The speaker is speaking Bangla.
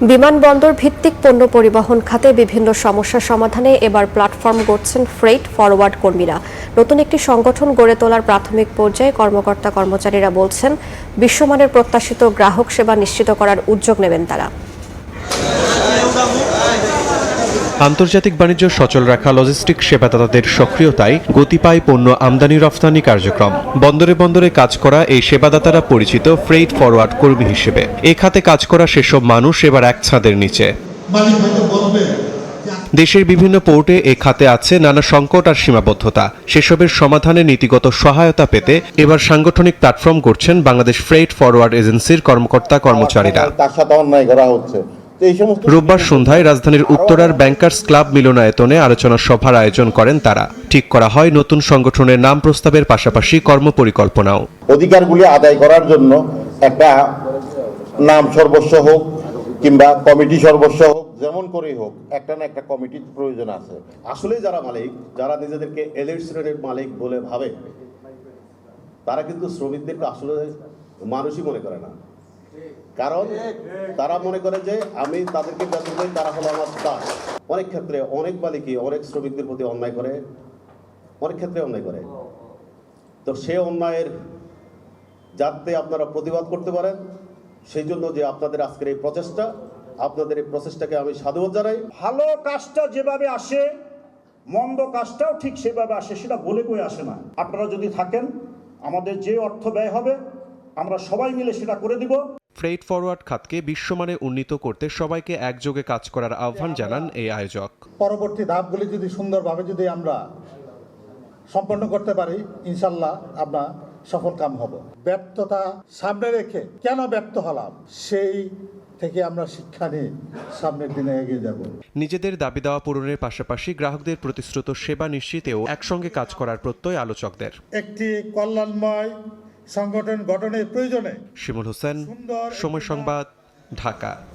বিমানবন্দর ভিত্তিক পণ্য পরিবহন খাতে বিভিন্ন সমস্যা সমাধানে এবার প্ল্যাটফর্ম গড়ছেন ফ্রেইট ফরওয়ার্ড কর্মীরা। নতুন একটি সংগঠন গড়ে তোলার প্রাথমিক পর্যায়ে কর্মকর্তা কর্মচারীরা বলছেন, বিশ্বমানের প্রত্যাশিত গ্রাহক সেবা নিশ্চিত করার উদ্যোগ নেবেন তারা। আন্তর্জাতিক বাণিজ্য সচল রাখা লজিস্টিক সেবাদাতাদের সক্রিয়তায় গতি পায় পণ্য আমদানি রফতানি কার্যক্রম। বন্দরে বন্দরে কাজ করা এই সেবাদাতারা পরিচিত ফ্রেইট ফরওয়ার্ড কর্মী হিসেবে। এ খাতে কাজ করা সেসব মানুষ এবার এক ছাদের নিচে। দেশের বিভিন্ন পোর্টে এ খাতে আছে নানা সংকট আর সীমাবদ্ধতা। সেসবের সমাধানে নীতিগত সহায়তা পেতে এবার সাংগঠনিক প্ল্যাটফর্ম করছেন বাংলাদেশ ফ্রেইট ফরওয়ার্ড এজেন্সির কর্মকর্তা কর্মচারীরা। রোববার সন্ধ্যায় রাজধানীর উত্তরার ব্যাংকার্স ক্লাব মিলনায়তনে আলোচনা সভার আয়োজন করেন তারা। ঠিক করা হয় নতুন সংগঠনের নাম প্রস্তাবের পাশাপাশি কর্মপরিকল্পনাও। অধিকারগুলি আদায় করার জন্য একটা নাম সর্বস্ব হোক কিংবা কমিটি সর্বস্ব হোক, যেমন করেই হোক একটা না একটা কমিটির প্রয়োজন আছে। আসলে যারা মালিক, যারা নিজেদেরকে এলিট শ্রেণীর মালিক বলে ভাবে, তারা কিন্তু শ্রমিকদেরকে আসলে মানুষই মনে করে না। কারণ তারা মনে করে যে আমি তাদেরকে বেতন দেই, তারা হলো আমার দাস। অনেক ক্ষেত্রে অনেক মালিকই অনেক শ্রমিকদের প্রতি অন্যায় করে, অনেক ক্ষেত্রে অন্যায় করে। তো সে অন্যায়ের যাতে আপনারা প্রতিবাদ করতে পারেন, সেই জন্য যে আপনাদের আজকের এই প্রচেষ্টা, আপনাদের এই প্রচেষ্টাকে আমি সাধুবাদ জানাই। ভালো কাজটা যেভাবে আসে, মন্দ কাজটাও ঠিক সেভাবে আসে, সেটা বলে কই আসে না। আপনারা যদি থাকেন, আমাদের যে অর্থ ব্যয় হবে আমরা সবাই মিলে সেটা করে দিব। ফ্রেইট ফরওয়ার্ড খাতকে বিশ্বমানে উন্নীত করতে সবাইকে একযোগে কাজ করার আহ্বান জানান এই আয়োজক। পরবর্তী ধাপগুলি যদি সুন্দরভাবে যদি আমরা সম্পন্ন করতে পারি, ইনশাল্লাহ আমরা সফল কাম হব। ব্যর্থতা সামনে রেখে কেন ব্যর্থ হলাম, সেই থেকে আমরা শিক্ষা নিয়ে সামনের দিনে এগিয়ে যাব। নিজেদের দাবি দাওয়া পূরণের পাশাপাশি গ্রাহকদের প্রতিশ্রুত সেবা নিশ্চিতেও একসঙ্গে কাজ করার প্রত্যয় আলোচকদের। একটি কল্যাণময় সংগঠন গঠনের প্রয়োজনে। শিমুল হোসেন, সময় সংবাদ, ঢাকা।